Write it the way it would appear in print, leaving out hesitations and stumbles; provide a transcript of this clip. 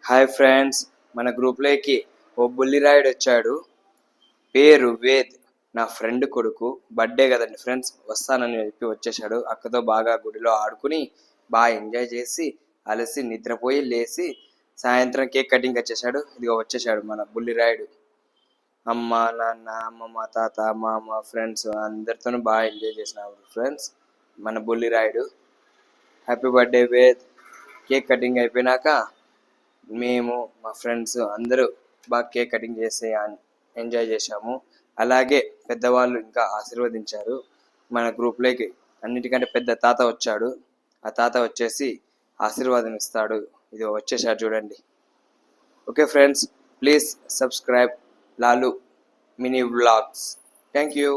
Hi friends, మన గ్రూప్లోకి ఓ బుల్లిరాయుడు వచ్చాడు. పేరు వేద్, నా ఫ్రెండ్ కొడుకు. బర్త్డే కదండి ఫ్రెండ్స్, వస్తానని చెప్పి వచ్చేసాడు. అక్కతో బాగా గుడిలో ఆడుకుని బాగా ఎంజాయ్ చేసి అలసి నిద్రపోయి లేచి సాయంత్రం కేక్ కటింగ్ వచ్చేసాడు. ఇదిగో వచ్చేసాడు మన బుల్లిరాయుడు. అమ్మ నాన్న, అమ్మమ్మ, తాత, మామ, ఫ్రెండ్స్ అందరితోనూ బాగా ఎంజాయ్ చేసినాడు ఫ్రెండ్స్ మన Bullirayudu. Happy birthday Ved. Cake cutting అయిపోయినాక మేము మా ఫ్రెండ్స్ అందరూ బాగా కేక్ కటింగ్ చేసి ఎంజాయ్ చేశాము. అలాగే పెద్దవాళ్ళు ఇంకా ఆశీర్వదించారు. మన గ్రూప్లోకి అన్నిటికంటే పెద్ద తాత వచ్చాడు. ఆ తాత వచ్చేసి ఆశీర్వాదం ఇస్తాడు. ఇది వచ్చేసాడు చూడండి. Okay friends, please subscribe Lalu mini vlogs. Thank you.